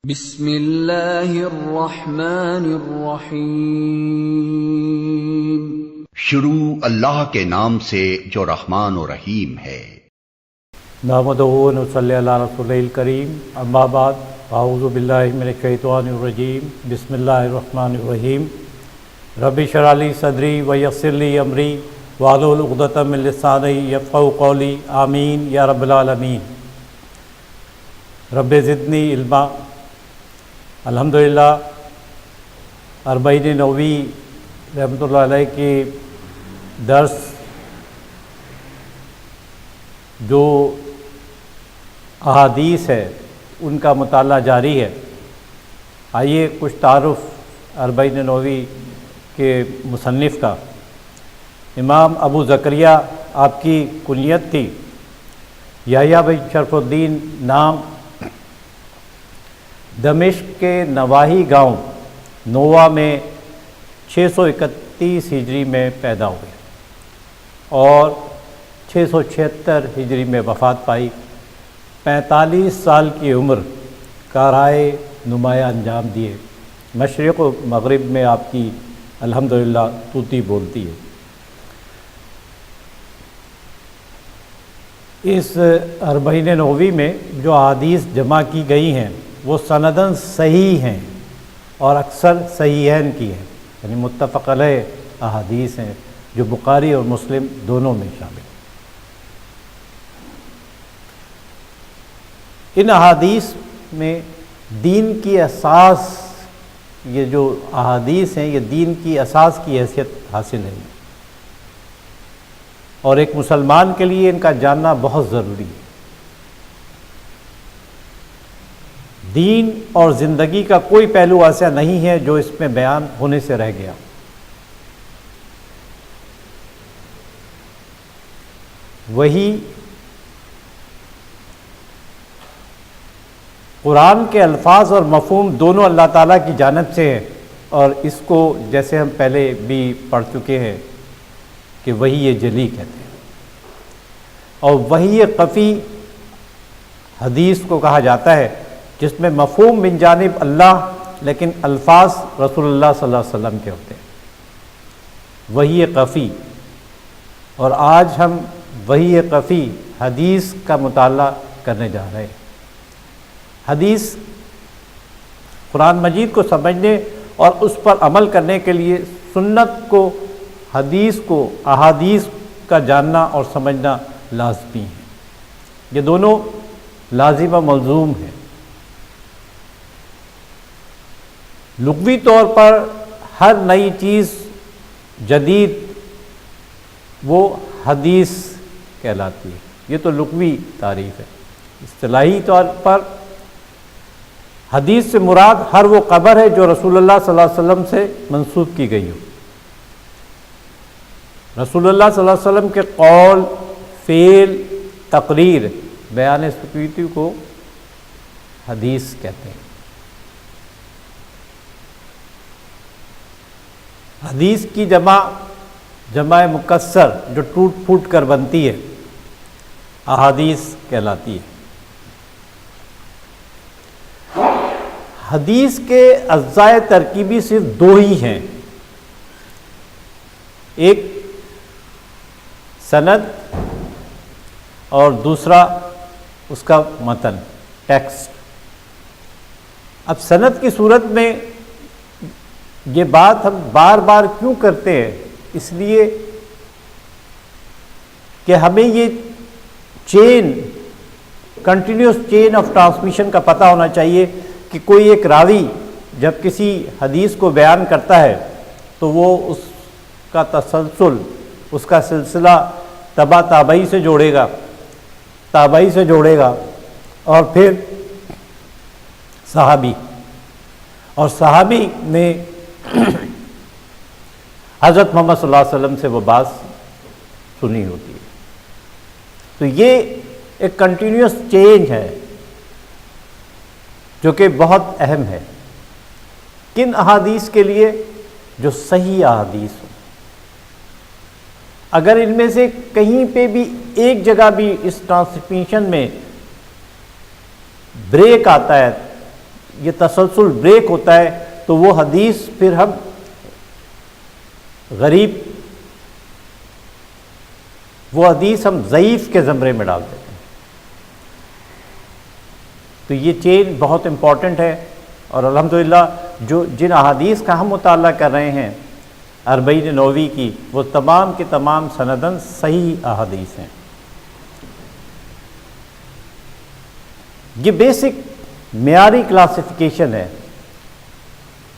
بسم اللہ الرحمن الرحیم۔ شروع اللہ کے نام سے جو رحمان و رحیم ہے۔ نحمدہ و نصلی علی رسولہ الکریم، اما بعد، اعوذ باللہ من الشیطان الرجیم، بسم اللہ الرحمن الرحیم۔ رب اشرح لی صدری ویسر لی امری واحلل عقدۃ من لسانی یفقہوا قولی، آمین یا رب العالمین۔ رب زدنی علما۔ الحمدللہ اربعین نووی رحمۃ اللہ علیہ کی درس جو احادیث ہے ان کا مطالعہ جاری ہے۔ آئیے کچھ تعارف اربعین نووی کے مصنف کا۔ امام ابو زکریا آپ کی کنیت تھی، یحییٰ بن شرف الدین نام، دمشق کے نواحی گاؤں نوہ میں 631 ہجری میں پیدا ہوئے اور 676 ہجری میں وفات پائی۔ 45 سال کی عمر کارہائے نمایاں انجام دیے۔ مشرق و مغرب میں آپ کی الحمدللہ طوطی بولتی ہے۔ اس اربعین نووی میں جو احادیث جمع کی گئی ہیں وہ سنداً صحیح ہیں اور اکثر صحیحین کی ہیں، یعنی متفق علیہ احادیث ہیں جو بخاری اور مسلم دونوں میں شامل ہیں۔ ان احادیث میں دین کی اساس، یہ جو احادیث ہیں یہ دین کی اساس کی حیثیت حاصل ہے اور ایک مسلمان کے لیے ان کا جاننا بہت ضروری ہے۔ دین اور زندگی کا کوئی پہلو ایسا نہیں ہے جو اس میں بیان ہونے سے رہ گیا۔ وہی قرآن کے الفاظ اور مفہوم دونوں اللہ تعالیٰ کی جانب سے ہیں، اور اس کو جیسے ہم پہلے بھی پڑھ چکے ہیں کہ وحی جلی کہتے ہیں، اور وحی خفی حدیث کو کہا جاتا ہے جس میں مفہوم من جانب اللہ لیکن الفاظ رسول اللہ صلی اللہ علیہ وسلم کے ہوتے ہیں، وحی خفی۔ اور آج ہم وحی خفی حدیث کا مطالعہ کرنے جا رہے ہیں۔ حدیث قرآن مجید کو سمجھنے اور اس پر عمل کرنے کے لیے سنت کو، حدیث کو، احادیث کا جاننا اور سمجھنا لازمی ہے۔ یہ دونوں لازم و ملزوم ہیں۔ لغوی طور پر ہر نئی چیز جدید وہ حدیث کہلاتی ہے، یہ تو لغوی تعریف ہے۔ اصطلاحی طور پر حدیث سے مراد ہر وہ خبر ہے جو رسول اللہ صلی اللہ علیہ وسلم سے منسوب کی گئی ہو۔ رسول اللہ صلی اللہ علیہ وسلم کے قول، فعل، تقریر، بیان ثبوتی کو حدیث کہتے ہیں۔ حدیث کی جمع مکسر جو ٹوٹ پھوٹ کر بنتی ہے احادیث کہلاتی ہے۔ حدیث کے اجزاء ترکیبی صرف دو ہی ہیں، ایک سند اور دوسرا اس کا متن، ٹیکسٹ۔ اب سند کی صورت میں یہ بات ہم بار بار کیوں کرتے ہیں؟ اس لیے کہ ہمیں یہ چین، کنٹینیوس چین آف ٹرانسمیشن کا پتہ ہونا چاہیے کہ کوئی ایک راوی جب کسی حدیث کو بیان کرتا ہے تو وہ اس کا تسلسل، اس کا سلسلہ تبع تابعی سے جوڑے گا، تابعی سے جوڑے گا، اور پھر صحابی، اور صحابی نے حضرت محمد صلی اللہ علیہ وسلم سے وہ بات سنی ہوتی ہے۔ تو یہ ایک کنٹینیوس چینج ہے جو کہ بہت اہم ہے۔ کن احادیث کے لیے؟ جو صحیح احادیث ہوں۔ اگر ان میں سے کہیں پہ بھی ایک جگہ بھی اس ٹرانسمیشن میں بریک آتا ہے، یہ تسلسل بریک ہوتا ہے تو وہ حدیث پھر ہم غریب، وہ حدیث ہم ضعیف کے زمرے میں ڈال دیتے ہیں۔ تو یہ چین بہت امپورٹنٹ ہے، اور الحمدللہ جن احادیث کا ہم مطالعہ کر رہے ہیں 40 نووی کی، وہ تمام کے تمام سندن صحیح احادیث ہیں۔ یہ بیسک معیاری کلاسیفیکیشن ہے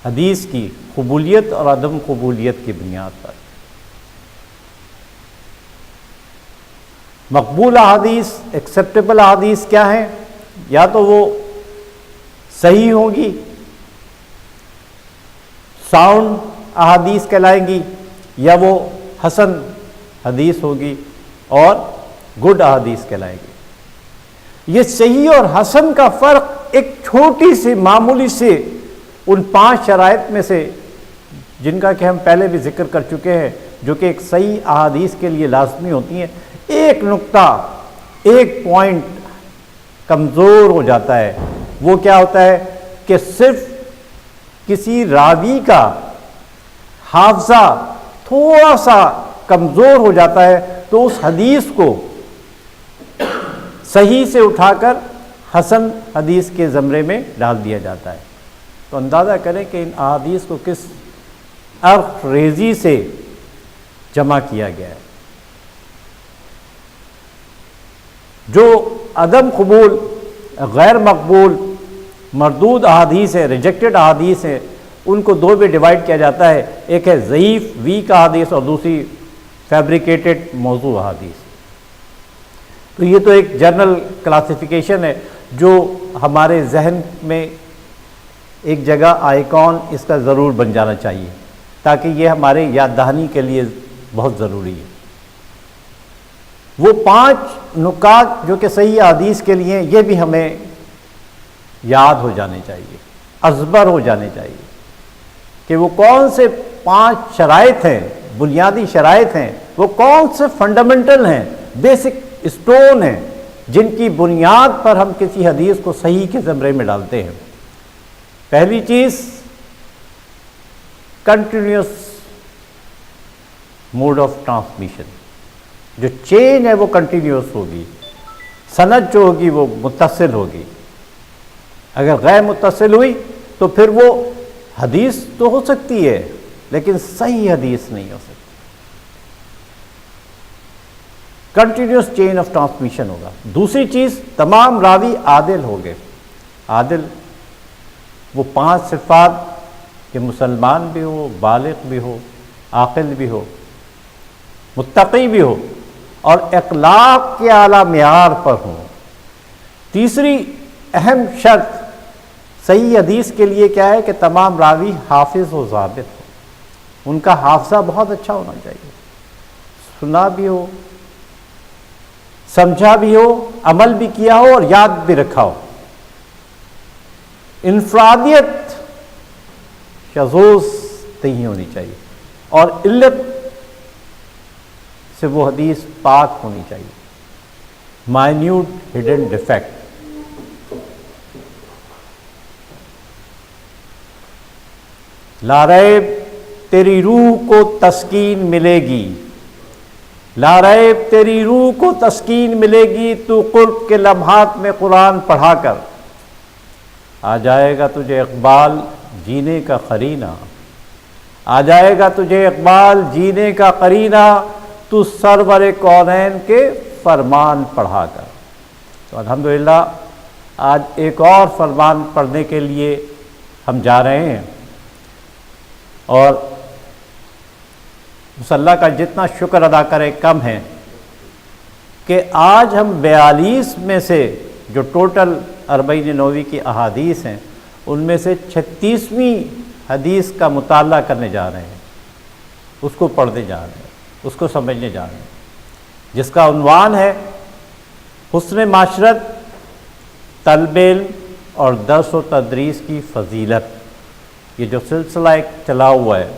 حدیث کی قبولیت اور عدم قبولیت کی بنیاد پر۔ مقبول احادیث، ایکسیپٹیبل احادیث کیا ہیں؟ یا تو وہ صحیح ہوگی، ساؤنڈ احادیث کہلائیں گی، یا وہ حسن حدیث ہوگی اور گڈ احادیث کہلائے گی۔ یہ صحیح اور حسن کا فرق ایک چھوٹی سی معمولی سے ان 5 شرائط میں سے، جن کا کہ ہم پہلے بھی ذکر کر چکے ہیں، جو کہ ایک صحیح احادیث کے لیے لازمی ہوتی ہیں، ایک نقطہ، ایک پوائنٹ کمزور ہو جاتا ہے۔ وہ کیا ہوتا ہے کہ صرف کسی راوی کا حافظہ تھوڑا سا کمزور ہو جاتا ہے تو اس حدیث کو صحیح سے اٹھا کر حسن حدیث کے زمرے میں ڈال دیا جاتا ہے۔ تو اندازہ کریں کہ ان احادیث کو کس عرق ریزی سے جمع کیا گیا ہے۔ جو عدم قبول، غیر مقبول، مردود احادیث ہے، ریجیکٹڈ احادیث ہے، ان کو 2 میں ڈیوائڈ کیا جاتا ہے۔ ایک ہے ضعیف، ویک احادیث، اور دوسری فیبریکیٹڈ موضوع احادیث۔ تو یہ تو ایک جنرل کلاسیفیکیشن ہے جو ہمارے ذہن میں ایک جگہ آئیکن اس کا ضرور بن جانا چاہیے، تاکہ یہ ہمارے یاد دہانی کے لیے بہت ضروری ہے۔ وہ 5 نکات جو کہ صحیح حدیث کے لیے ہیں، یہ بھی ہمیں یاد ہو جانے چاہیے، ازبر ہو جانے چاہیے کہ وہ کون سے 5 شرائط ہیں، بنیادی شرائط ہیں، وہ کون سے فنڈامنٹل ہیں، بیسک اسٹون ہیں، جن کی بنیاد پر ہم کسی حدیث کو صحیح کے زمرے میں ڈالتے ہیں۔ پہلی چیز، کنٹینیوس موڈ آف ٹرانسمیشن، جو چین ہے وہ کنٹینیوس ہوگی، سند جو ہوگی وہ متصل ہوگی۔ اگر غیر متصل ہوئی تو پھر وہ حدیث تو ہو سکتی ہے لیکن صحیح حدیث نہیں ہو سکتی۔ کنٹینیوس چین آف ٹرانسمیشن ہوگا۔ دوسری چیز، تمام راوی عادل ہو گئے۔ عادل وہ 5 صفات کہ مسلمان بھی ہو، بالغ بھی ہو، عاقل بھی ہو، متقی بھی ہو، اور اخلاق کے اعلیٰ معیار پر ہوں۔ تیسری اہم شرط صحیح حدیث کے لیے کیا ہے کہ تمام راوی حافظ و ضابط ہو، ان کا حافظہ بہت اچھا ہونا چاہیے، سنا بھی ہو، سمجھا بھی ہو، عمل بھی کیا ہو اور یاد بھی رکھا ہو۔ انفرادیت، شذوذ نہیں ہونی چاہیے، اور علت سے وہ حدیث پاک ہونی چاہیے، مائنیوٹ ہڈن ڈیفیکٹ۔ لا ریب تیری روح کو تسکین ملے گی، لا ریب تیری روح کو تسکین ملے گی، تو قرب کے لمحات میں قرآن پڑھا کر، آ جائے گا تجھے اقبال جینے کا قرینہ، آ جائے گا تجھے اقبال جینے کا قرینہ، تو سرور کونین کے فرمان پڑھا کر۔ تو الحمدللہ آج ایک اور فرمان پڑھنے کے لیے ہم جا رہے ہیں، اور اللہ کا جتنا شکر ادا کرے کم ہے کہ آج ہم 42 میں سے جو ٹوٹل 40 نووی کی احادیث ہیں، ان میں سے 36ویں حدیث کا مطالعہ کرنے جا رہے ہیں، اس کو پڑھنے جا رہے ہیں، اس کو سمجھنے جا رہے ہیں، جس کا عنوان ہے حسن معاشرت، طلب علم اور درس و تدریس کی فضیلت۔ یہ جو سلسلہ ایک چلا ہوا ہے،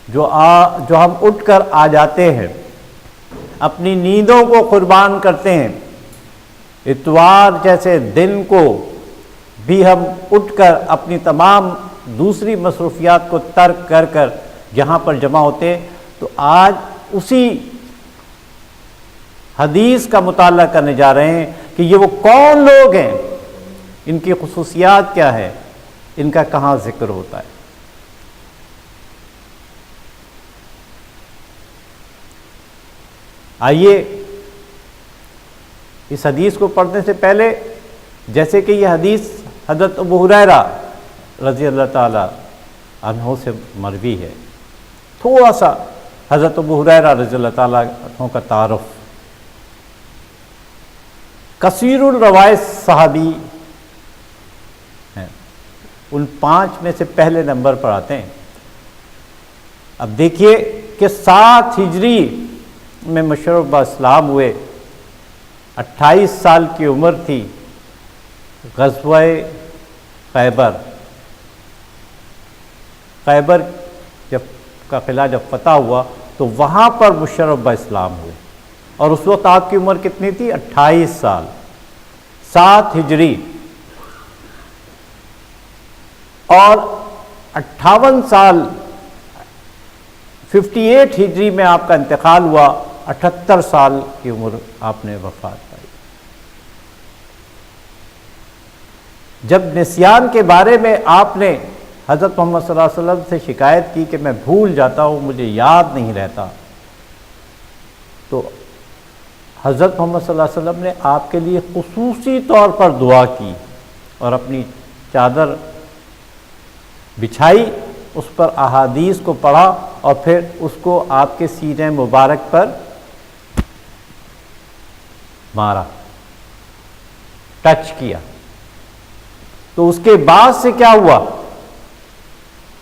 جو ہم اٹھ کر آ جاتے ہیں، اپنی نیندوں کو قربان کرتے ہیں، اتوار جیسے دن کو بھی ہم اٹھ کر اپنی تمام دوسری مصروفیات کو ترک کر کر یہاں پر جمع ہوتے ہیں، تو آج اسی حدیث کا مطالعہ کرنے جا رہے ہیں کہ یہ وہ کون لوگ ہیں، ان کی خصوصیات کیا ہے، ان کا کہاں ذکر ہوتا ہے۔ آئیے اس حدیث کو پڑھنے سے پہلے، جیسے کہ یہ حدیث حضرت ابو ہریرہ رضی اللہ تعالی عنہ سے مروی ہے، تھوڑا سا حضرت ابو ہریرہ رضی اللہ تعالی عنہ کا تعارف۔ کثیر الروایت صحابی ہیں، ان 5 میں سے پہلے نمبر پر آتے ہیں۔ اب دیکھیے کہ 7 ہجری میں مشرف با اسلام ہوئے، 28 سال کی عمر تھی، غزوہ خیبر کا قلعہ جب فتح ہوا تو وہاں پر مشرف با اسلام ہوئے، اور اس وقت آپ کی عمر کتنی تھی؟ 28 سال، 7 ہجری، اور 58 سال 58 ہجری میں آپ کا انتقال ہوا، 78 سال کی عمر آپ نے وفات پائی۔ جب نسیان کے بارے میں آپ نے حضرت محمد صلی اللہ علیہ وسلم سے شکایت کی کہ میں بھول جاتا ہوں، مجھے یاد نہیں رہتا، تو حضرت محمد صلی اللہ علیہ وسلم نے آپ کے لیے خصوصی طور پر دعا کی اور اپنی چادر بچھائی، اس پر احادیث کو پڑھا اور پھر اس کو آپ کے سینے مبارک پر مارا، ٹچ کیا۔ تو اس کے بعد سے کیا ہوا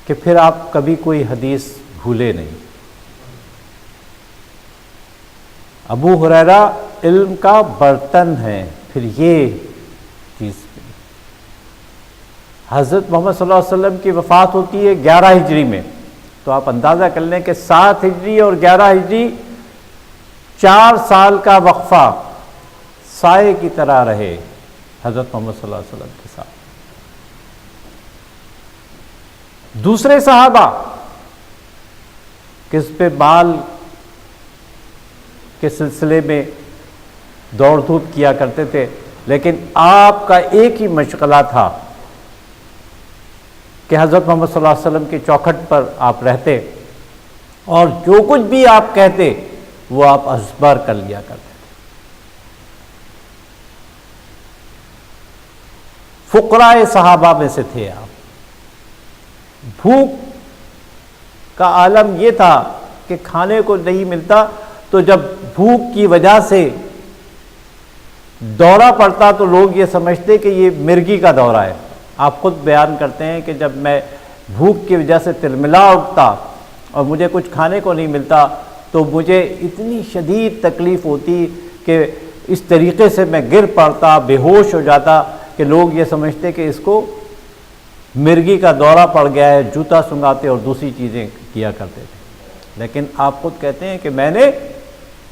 کہ پھر آپ کبھی کوئی حدیث بھولے نہیں۔ ابو ہریرہ علم کا برتن ہے، پھر یہ چیز۔ حضرت محمد صلی اللہ علیہ وسلم کی وفات ہوتی ہے 11 ہجری میں، تو آپ اندازہ کر لیں کہ 7 ہجری اور 11 ہجری 4 سال کا وقفہ سائے کی طرح رہے حضرت محمد صلی اللہ علیہ وسلم کے ساتھ۔ دوسرے صحابہ کس پہ مال کے سلسلے میں دوڑ دھوپ کیا کرتے تھے، لیکن آپ کا ایک ہی مشغلہ تھا کہ حضرت محمد صلی اللہ علیہ وسلم کی چوکھٹ پر آپ رہتے اور جو کچھ بھی آپ کہتے وہ آپ ازبر کر لیا کرتے تھے۔ فقراء صحابہ میں سے تھے آپ۔ بھوک کا عالم یہ تھا کہ کھانے کو نہیں ملتا، تو جب بھوک کی وجہ سے دورہ پڑتا تو لوگ یہ سمجھتے کہ یہ مرگی کا دورہ ہے۔ آپ خود بیان کرتے ہیں کہ جب میں بھوک کی وجہ سے تلملا اٹھتا اور مجھے کچھ کھانے کو نہیں ملتا تو مجھے اتنی شدید تکلیف ہوتی کہ اس طریقے سے میں گر پڑتا، بے ہوش ہو جاتا کہ لوگ یہ سمجھتے کہ اس کو مرگی کا دورہ پڑ گیا ہے، جوتا سنگاتے اور دوسری چیزیں کیا کرتے تھے۔ لیکن آپ خود کہتے ہیں کہ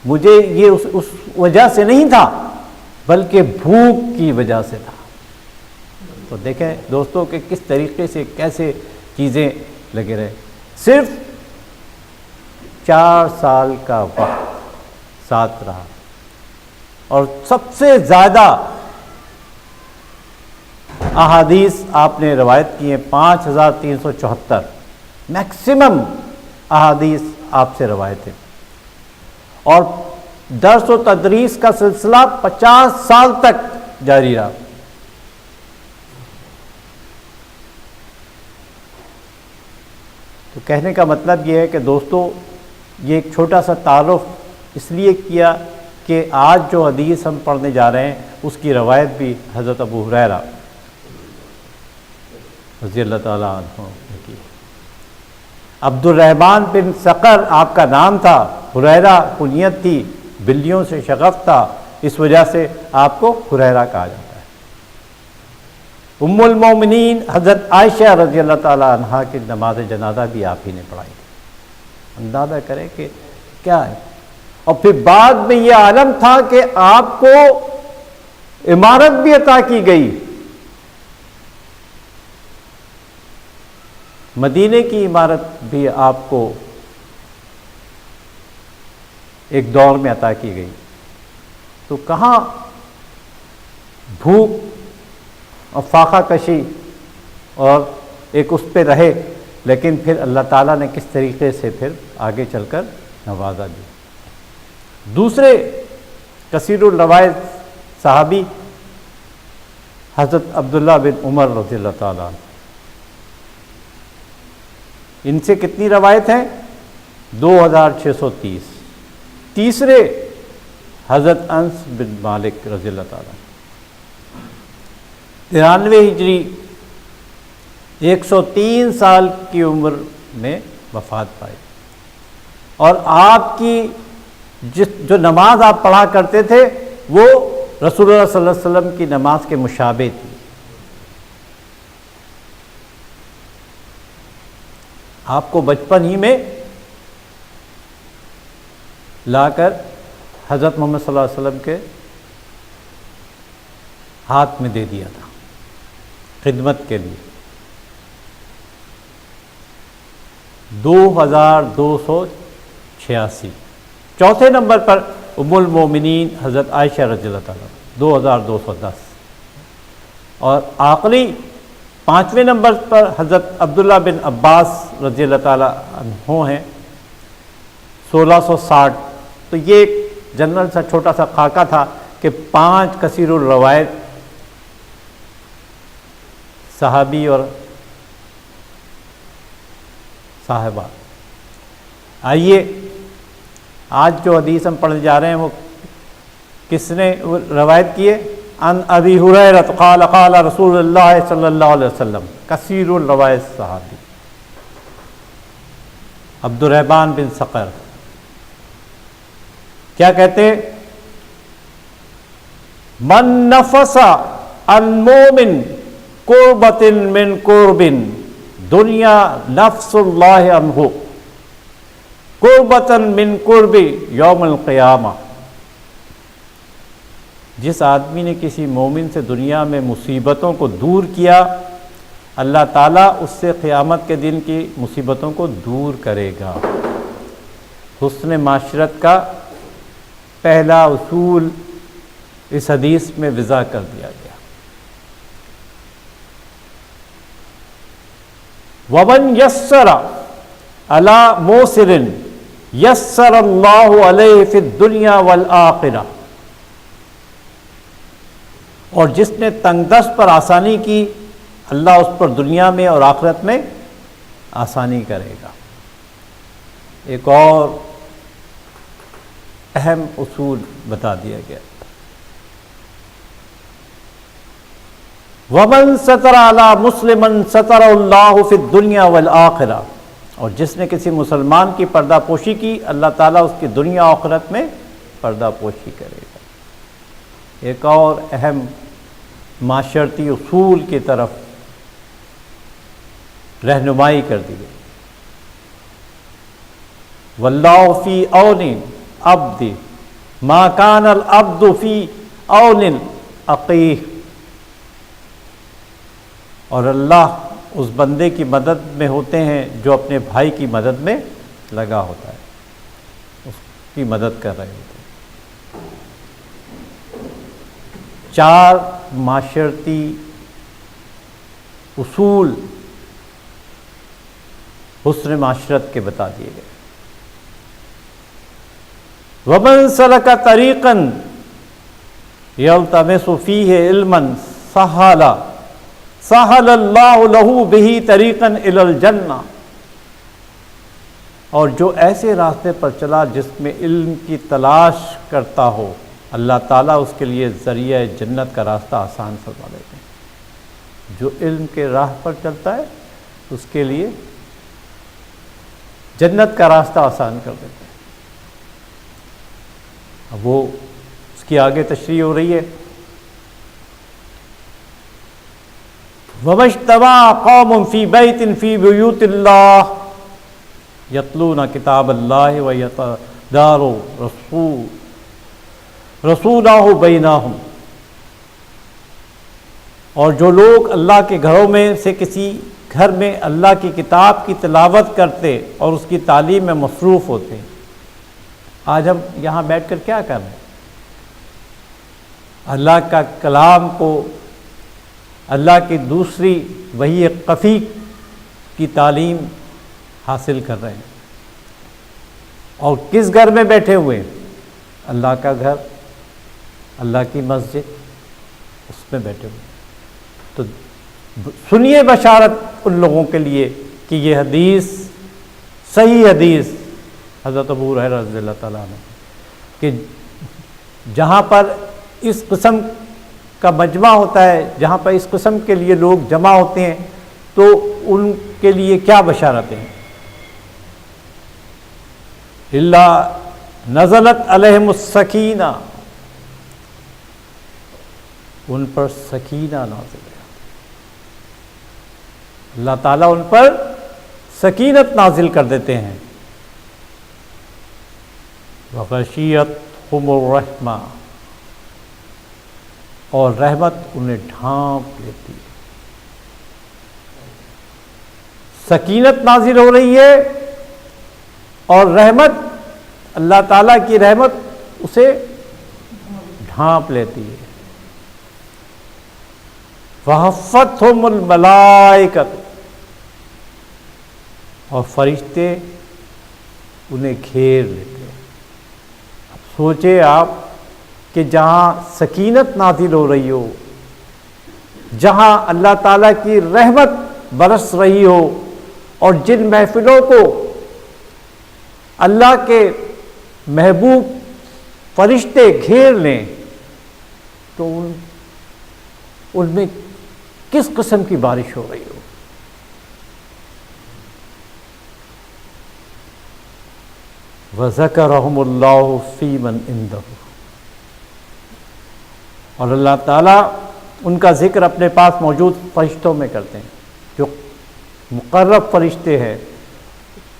مجھے یہ اس وجہ سے نہیں تھا بلکہ بھوک کی وجہ سے تھا۔ تو دیکھیں دوستوں کہ کس طریقے سے کیسے چیزیں لگے رہے۔ صرف 4 سال کا وقت ساتھ رہا، اور سب سے زیادہ احادیث آپ نے روایت کی ہیں 5374، میکسیمم احادیث آپ سے روایت ہے، اور درس و تدریس کا سلسلہ 50 سال تک جاری رہا۔ تو کہنے کا مطلب یہ ہے کہ دوستو، یہ ایک چھوٹا سا تعارف اس لیے کیا کہ آج جو حدیث ہم پڑھنے جا رہے ہیں اس کی روایت بھی حضرت ابو ہریرہ رضی اللہ تعالیٰ عنہ نے کی۔ عبد الرحمن بن صقر آپ کا نام تھا، ہریرہ کنیت تھی، بلیوں سے شغف تھا، اس وجہ سے آپ کو ہریرہ کہا جاتا ہے۔ ام المومنین حضرت عائشہ رضی اللہ تعالیٰ عنہ کی نماز جنازہ بھی آپ ہی نے پڑھائی تھی۔ اندازہ کریں کہ کیا ہے۔ اور پھر بعد میں یہ عالم تھا کہ آپ کو امارت بھی عطا کی گئی، مدینے کی عمارت بھی آپ کو ایک دور میں عطا کی گئی، تو کہاں بھوک اور فاقہ کشی اور ایک اس پہ رہے، لیکن پھر اللہ تعالیٰ نے کس طریقے سے پھر آگے چل کر نوازا دی۔ دوسرے کثیر الروایت صحابی حضرت عبداللہ بن عمر رضی اللہ تعالیٰ عنہ، ان سے کتنی روایت ہیں؟ 2630۔ تیسرے حضرت انس بن مالک رضی اللہ تعالیٰ عنہ، 93 ہجری، 103 سال کی عمر میں وفات پائی، اور آپ کی جو نماز آپ پڑھا کرتے تھے وہ رسول اللہ صلی اللہ علیہ وسلم کی نماز کے مشابہ تھی۔ آپ کو بچپن ہی میں لا کر حضرت محمد صلی اللہ علیہ وسلم کے ہاتھ میں دے دیا تھا خدمت کے لیے۔ 2286۔ چوتھے نمبر پر ام المومنین حضرت عائشہ رضی اللہ تعالیٰ، 2210۔ اور آخری 5ویں نمبر پر حضرت عبداللہ بن عباس رضی اللہ تعالیٰ عنہ ہیں، 1660۔ تو یہ ایک جنرل سا چھوٹا سا خاکہ تھا کہ 5 کثیر الروایت صحابی اور صاحبہ۔ آئیے آج جو حدیث ہم پڑھنے جا رہے ہیں وہ کس نے روایت کی ہے؟ ان ابی ہریرہ قال قال رسول اللہ صلی اللہ علیہ وسلم، کثیر الروایت صحابی عبد الرحمن بن صقر کیا کہتے ہیں؟ من نفس عن مومن قربۃ من قرب دنیا نفس اللہ عنہ قربۃ من قرب یوم القیامہ۔ جس آدمی نے کسی مومن سے دنیا میں مصیبتوں کو دور کیا، اللہ تعالیٰ اس سے قیامت کے دن کی مصیبتوں کو دور کرے گا۔ حسن معاشرت کا پہلا اصول اس حدیث میں وضع کر دیا گیا۔ وَمَنْ يَسَّرَ عَلَى مُوسِرٍ یسر اللہ علیہ فی الدنیا والآخرہ، اور جس نے تنگ دست پر آسانی کی، اللہ اس پر دنیا میں اور آخرت میں آسانی کرے گا۔ ایک اور اہم اصول بتا دیا گیا۔ وَمَنْ سَتَرَ عَلَى مُسْلِمًا سَتَرَ اللَّهُ فِي الدُّنْيَا وَالْآخِرَةِ، اور جس نے کسی مسلمان کی پردہ پوشی کی، اللہ تعالیٰ اس کی دنیا و آخرت میں پردہ پوشی کرے گا۔ ایک اور اہم معاشرتی اصول کی طرف رہنمائی کر دی گئی۔ وَاللَّهُ فِي عَوْنِ الْعَبْدِ مَا كَانَ الْعَبْدُ فِي عَوْنِ أَخِيهِ، اور اللہ اس بندے کی مدد میں ہوتے ہیں جو اپنے بھائی کی مدد میں لگا ہوتا ہے، اس کی مدد کر رہے ہوتے ہیں۔ 4 معاشرتی اصول حسن معاشرت کے بتا دیے گئے۔ وَمَنْ سَلَكَ طَرِيقًا يَلْتَمِسُ فِيهِ عِلْمًا سَهَلَ اللَّهُ لَهُ بِهِ طَرِيقًا إِلَى الْجَنَّةِ، اور جو ایسے راستے پر چلا جس میں علم کی تلاش کرتا ہو، اللہ تعالیٰ اس کے لیے ذریعہ جنت کا راستہ آسان فرما دیتے ہیں۔ جو علم کے راہ پر چلتا ہے اس کے لیے جنت کا راستہ آسان کر دیتے ہیں۔ اب وہ اس کی آگے تشریح ہو رہی ہے۔ وَمَجْتَمَعَ قَوْمٌ فِي بَيْتٍ فِي بُيُوتِ اللَّهِ يَتْلُونَ كِتَابَ اللَّهِ وَيَتَدَارَسُونَهُ بَيْنَهُمْ، اور جو لوگ اللہ کے گھروں میں سے کسی گھر میں اللہ کی کتاب کی تلاوت کرتے اور اس کی تعلیم میں مصروف ہوتے. آج ہم یہاں بیٹھ کر کیا کر رہے ہیں؟ اللہ کا کلام کو، اللہ کی دوسری وحی خفی کی تعلیم حاصل کر رہے ہیں. اور کس گھر میں بیٹھے ہوئے ہیں؟ اللہ کا گھر، اللہ کی مسجد، اس میں بیٹھے ہوئے. تو سنیے بشارت ان لوگوں کے لیے کہ یہ حدیث، صحیح حدیث حضرت ابو ہریرہ رضی اللہ تعالیٰ عنہ، کہ جہاں پر اس قسم کا مجمع ہوتا ہے، جہاں پر اس قسم کے لیے لوگ جمع ہوتے ہیں، تو ان کے لیے کیا بشارتیں ہیں؟ اللہ نزلت علیہم السکینہ، ان پر سکینہ نازل ہے. اللہ تعالیٰ ان پر سکینت نازل کر دیتے ہیں. وغشیتہم الرحمہ، اور رحمت انہیں ڈھانپ لیتی ہے. سکینت نازل ہو رہی ہے اور رحمت، اللہ تعالیٰ کی رحمت اسے ڈھانپ لیتی ہے. وحفتہم الملائکۃ، اور فرشتے انہیں گھیر لیتے ہیں. اب سوچے آپ کہ جہاں سکینت نازل ہو رہی ہو، جہاں اللہ تعالیٰ کی رحمت برس رہی ہو، اور جن محفلوں کو اللہ کے محبوب فرشتے گھیر لیں، تو ان میں کس قسم کی بارش ہو رہی ہو. وَذَكَرَهُمُ اللَّهُ فِي مَنْ عِنْدَهُ، اور اللہ تعالیٰ ان کا ذکر اپنے پاس موجود فرشتوں میں کرتے ہیں، جو مقرب فرشتے ہیں،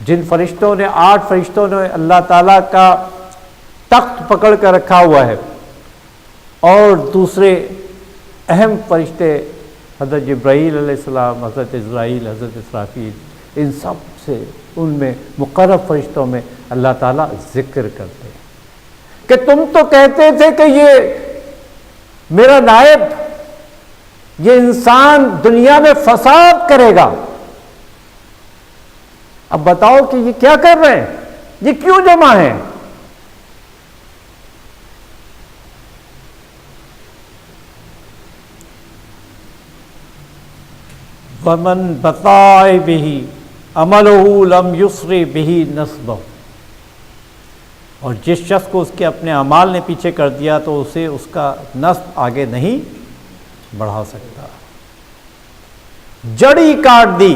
جن فرشتوں نے 8 فرشتوں نے اللہ تعالیٰ کا تخت پکڑ کر رکھا ہوا ہے، اور دوسرے اہم فرشتے حضرت جبرائیل علیہ السلام، حضرت اسرائیل، حضرت اسرافیل، ان سب سے، ان میں مقرب فرشتوں میں اللہ تعالیٰ ذکر کرتے ہیں کہ تم تو کہتے تھے کہ یہ میرا نائب، یہ انسان دنیا میں فساد کرے گا. اب بتاؤ کہ یہ کیا کر رہے ہیں، یہ کیوں جمع ہیں؟ وَمَنْ بَطَاعَ بِهِ عَمَلُهُ لَمْ يُسْرِ بِهِ نَسْبُهُ، اور جس شخص کو اس کے اپنے اعمال نے پیچھے کر دیا تو اسے اس کا نسب آگے نہیں بڑھا سکتا. جڑی کاٹ دی.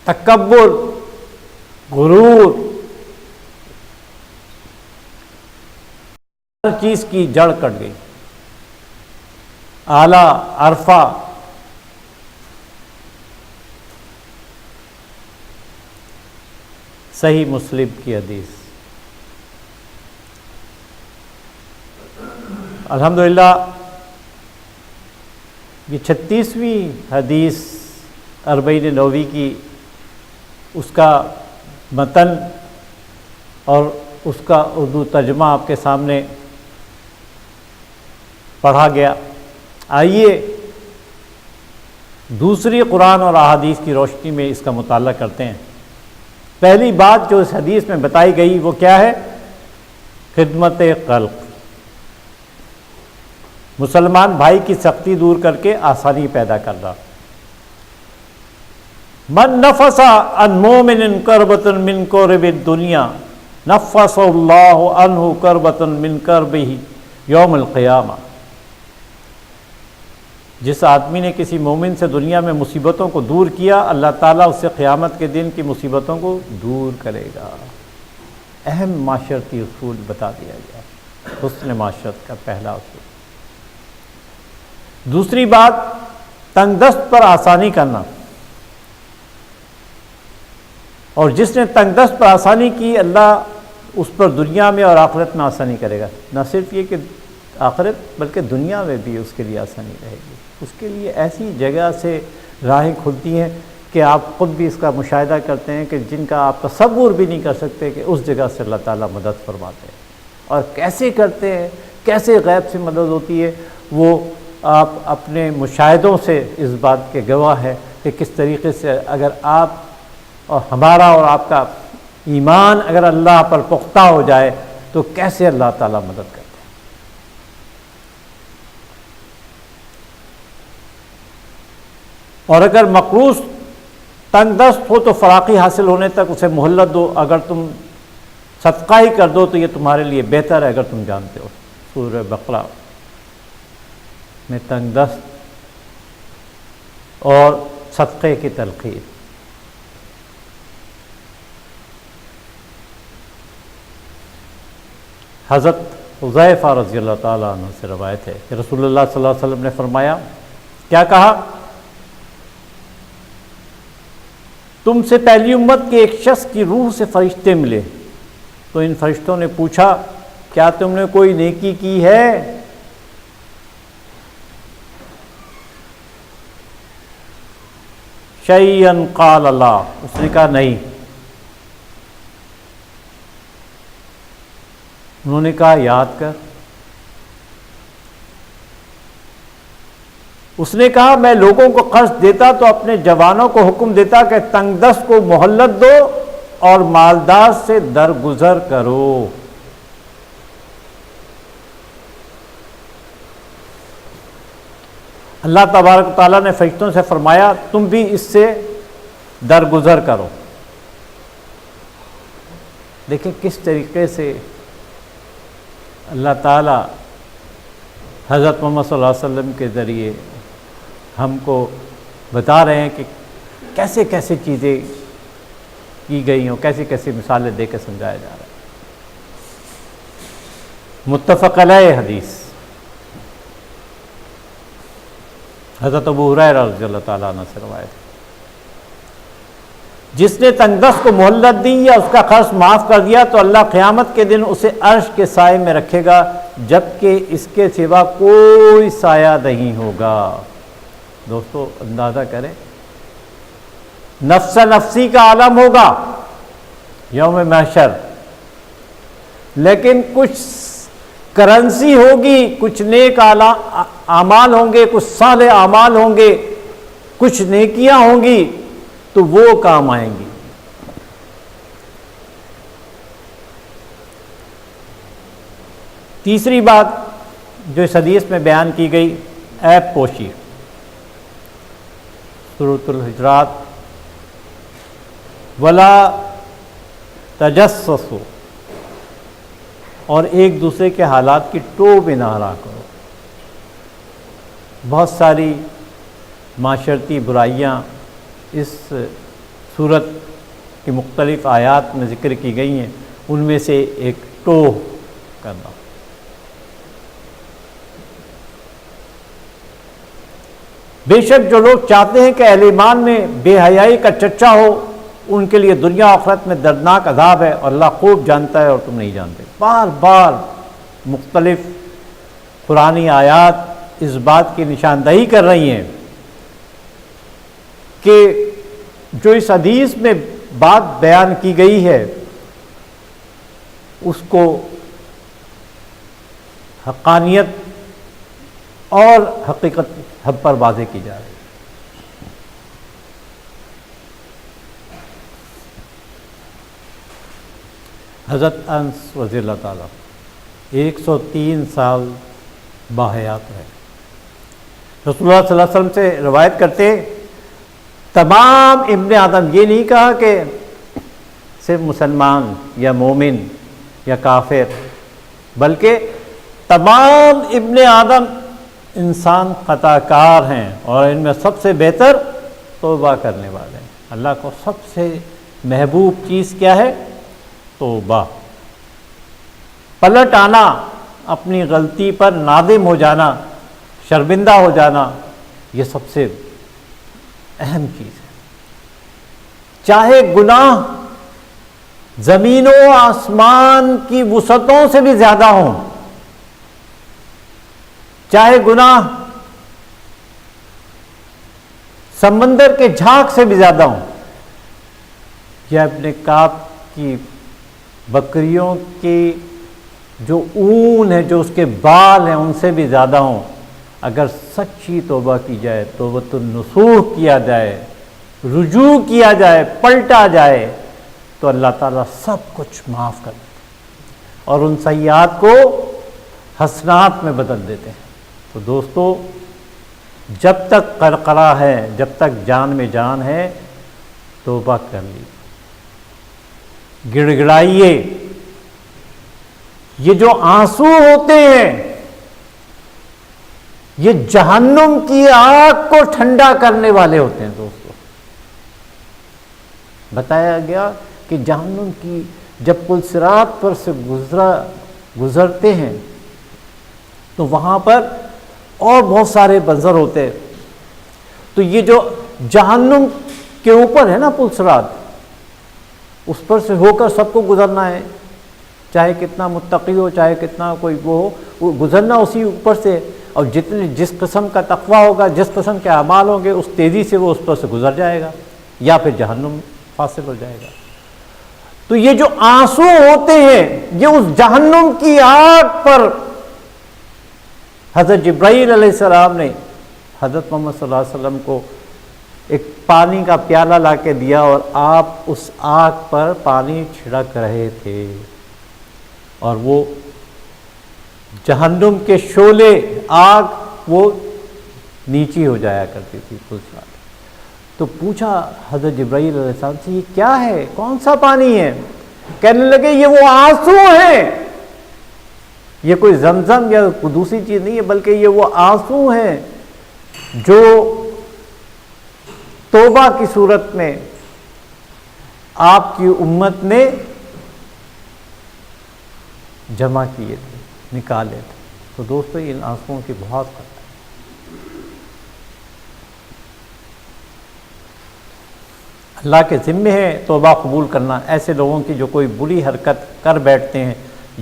تکبر، غرور، ہر چیز کی جڑ کٹ گئی. اعلیٰ عرفہ، صحیح مسلم کی حدیث. الحمدللہ یہ 36ویں حدیث اربعین نووی کی، اس کا متن اور اس کا اردو ترجمہ آپ کے سامنے پڑھا گیا. آئیے دوسری قرآن اور احادیث کی روشنی میں اس کا مطالعہ کرتے ہیں. پہلی بات جو اس حدیث میں بتائی گئی وہ کیا ہے؟ خدمت خلق. مسلمان بھائی کی سختی دور کر کے آسانی پیدا کرنا. من نفس عن مومن کربۃ من کرب الدنیا نفس اللہ عنہ کربۃ من کربہ یوم القیامہ. جس آدمی نے کسی مومن سے دنیا میں مصیبتوں کو دور کیا، اللہ تعالیٰ اس سے قیامت کے دن کی مصیبتوں کو دور کرے گا. اہم معاشرتی اصول بتا دیا گیا، حسن معاشرت کا پہلا اصول. دوسری بات، تنگ دست پر آسانی کرنا. اور جس نے تنگ دست پر آسانی کی، اللہ اس پر دنیا میں اور آخرت میں آسانی کرے گا. نہ صرف یہ کہ آخرت بلکہ دنیا میں بھی اس کے لیے آسانی رہے گی. اس کے لیے ایسی جگہ سے راہیں کھلتی ہیں کہ آپ خود بھی اس کا مشاہدہ کرتے ہیں کہ جن کا آپ تصور بھی نہیں کر سکتے کہ اس جگہ سے اللہ تعالیٰ مدد فرماتے ہیں. اور کیسے کرتے ہیں، کیسے غیب سے مدد ہوتی ہے، وہ آپ اپنے مشاہدوں سے اس بات کے گواہ ہیں کہ کس طریقے سے اگر آپ اور ہمارا اور آپ کا ایمان اگر اللہ پر پختہ ہو جائے تو کیسے اللہ تعالیٰ مدد کرتے ہیں. اور اگر مقروض تنگ دست ہو تو فراقی حاصل ہونے تک اسے مہلت دو. اگر تم صدقہ ہی کر دو تو یہ تمہارے لیے بہتر ہے اگر تم جانتے ہو. سورہ بقرہ میں تنگ دست اور صدقے کی تلقین. حضرت حذیفہ رضی اللہ تعالیٰ عنہ سے روایت ہے کہ رسول اللہ صلی اللہ علیہ وسلم نے فرمایا، کیا کہا؟ تم سے پہلی امت کے ایک شخص کی روح سے فرشتے ملے تو ان فرشتوں نے پوچھا، کیا تم نے کوئی نیکی کی ہے؟ شیئن قال اللہ، اس نے کہا نہیں. انہوں نے کہا یاد کر. اس نے کہا میں لوگوں کو قرض دیتا تو اپنے جوانوں کو حکم دیتا کہ تنگ دست کو مہلت دو اور مالدار سے درگزر کرو. اللہ تبارک و تعالیٰ نے فرشتوں سے فرمایا تم بھی اس سے درگزر کرو. دیکھیں کس طریقے سے اللہ تعالیٰ حضرت محمد صلی اللہ علیہ وسلم کے ذریعے ہم کو بتا رہے ہیں کہ کیسے کیسے چیزیں کی گئی ہوں، کیسی کیسی مثالیں دے کے سمجھایا جا رہا ہے. متفق علیہ حدیث حضرت ابو ہریرہ رضی اللہ تعالیٰ عنہ سے روایت ہے، جس نے تنگدست کو مہلت دی یا اس کا قرض معاف کر دیا تو اللہ قیامت کے دن اسے عرش کے سائے میں رکھے گا جبکہ اس کے سوا کوئی سایہ نہیں ہوگا. دوستو اندازہ کریں، نفس نفسی کا عالم ہوگا یوم محشر، لیکن کچھ کرنسی ہوگی، کچھ نیک اعمال ہوں گے، کچھ صالح اعمال ہوں گے، کچھ نیکیاں ہوں گی تو وہ کام آئیں گی. تیسری بات جو اس حدیث میں بیان کی گئی، عیب پوشی. سورۃ الحجرات، ولا تجسسوا، اور ایک دوسرے کے حالات کی ٹو بھی نہ رہا کرو. بہت ساری معاشرتی برائیاں اس صورت کی مختلف آیات میں ذکر کی گئی ہیں، ان میں سے ایک ٹو کرنا. بے شک جو لوگ چاہتے ہیں کہ اہل ایمان میں بے حیائی کا چرچا ہو ان کے لیے دنیا آخرت میں دردناک عذاب ہے اور اللہ خوب جانتا ہے اور تم نہیں جانتے. بار بار مختلف قرآنی آیات اس بات کی نشاندہی کر رہی ہیں کہ جو اس حدیث میں بات بیان کی گئی ہے اس کو حقانیت اور حقیقت ہم پر واضح کی جا رہی ہے. حضرت انس رضی اللہ تعالیٰ 103 سال باحیات رہے. رسول اللہ صلی اللہ علیہ وسلم سے روایت کرتے تمام ابن آدم، یہ نہیں کہا کہ صرف مسلمان یا مومن یا کافر، بلکہ تمام ابن آدم انسان خطا کار ہیں اور ان میں سب سے بہتر توبہ کرنے والے ہیں. اللہ کو سب سے محبوب چیز کیا ہے؟ توبہ. پلٹ آنا، اپنی غلطی پر نادم ہو جانا، شرمندہ ہو جانا، یہ سب سے اہم چیز ہے. چاہے گناہ زمین و آسمان کی وسعتوں سے بھی زیادہ ہوں، چاہے گناہ سمندر کے جھاگ سے بھی زیادہ ہوں، یا اپنے کاپ کی بکریوں کی جو اون ہے، جو اس کے بال ہیں، ان سے بھی زیادہ ہوں، اگر سچی توبہ کی جائے، توبۃ النصوح کیا جائے، رجوع کیا جائے، پلٹا جائے، تو اللہ تعالیٰ سب کچھ معاف کر دیتے ہیں اور ان سیئات کو حسنات میں بدل دیتے ہیں۔ تو دوستو، جب تک قرقرہ ہے، جب تک جان میں جان ہے، توبہ کر لی، گڑ گڑائیے۔ یہ جو آنسو ہوتے ہیں، یہ جہنم کی آگ کو ٹھنڈا کرنے والے ہوتے ہیں دوستو۔ بتایا گیا کہ جہنم کی جب پل صراط پر سے گزرتے ہیں تو وہاں پر اور بہت سارے منظر ہوتے ہیں۔ تو یہ جو جہنم کے اوپر ہے نا پل صراط، اس پر سے ہو کر سب کو گزرنا ہے، چاہے کتنا متقی ہو، چاہے کتنا کوئی وہ ہو، وہ گزرنا اسی اوپر سے، اور جس قسم کا تقویٰ ہوگا، جس قسم کے اعمال ہوں گے، اس تیزی سے وہ اس پر سے گزر جائے گا، یا پھر جہنم فاصل ہو جائے گا۔ تو یہ جو آنسو ہوتے ہیں، یہ اس جہنم کی آگ پر حضرت جبرائیل علیہ السلام نے حضرت محمد صلی اللہ علیہ وسلم کو ایک پانی کا پیالہ لا کے دیا، اور آپ اس آگ پر پانی چھڑک رہے تھے، اور وہ جہنم کے شعلے آگ وہ نیچی ہو جایا کرتی تھی پل صراط۔ تو پوچھا حضرت جبرائیل علیہ السلام سے، یہ کیا ہے، کون سا پانی ہے؟ کہنے لگے یہ وہ آنسو ہیں، یہ کوئی زمزم یا دوسری چیز نہیں ہے، بلکہ یہ وہ آنسو ہیں جو توبہ کی صورت میں آپ کی امت نے جمع کیے تھے، نکالے تھے۔ تو دوستو، ان آنسوؤں کی بہت قدر ہے۔ اللہ کے ذمے ہے توبہ قبول کرنا ایسے لوگوں کی جو کوئی بری حرکت کر بیٹھتے ہیں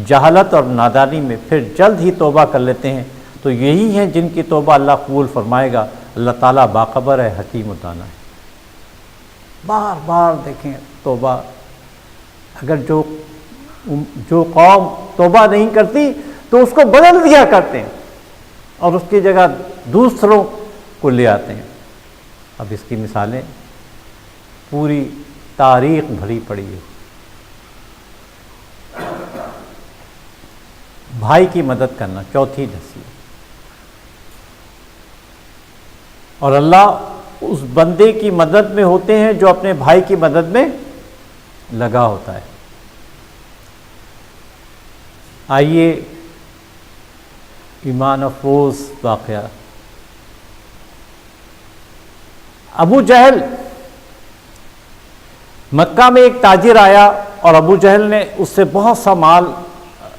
جہالت اور نادانی میں، پھر جلد ہی توبہ کر لیتے ہیں، تو یہی ہیں جن کی توبہ اللہ قبول فرمائے گا۔ اللہ تعالیٰ باخبر ہے، حکیم و دانا ہے۔ بار بار دیکھیں توبہ، اگر جو قوم توبہ نہیں کرتی تو اس کو بدل دیا کرتے ہیں اور اس کی جگہ دوسروں کو لے آتے ہیں۔ اب اس کی مثالیں پوری تاریخ بھری پڑی ہے۔ بھائی کی مدد کرنا چوتھی نصیحت، اور اللہ اس بندے کی مدد میں ہوتے ہیں جو اپنے بھائی کی مدد میں لگا ہوتا ہے۔ آئیے ایمان افروز واقعہ۔ ابو جہل، مکہ میں ایک تاجر آیا اور ابو جہل نے اس سے بہت سا مال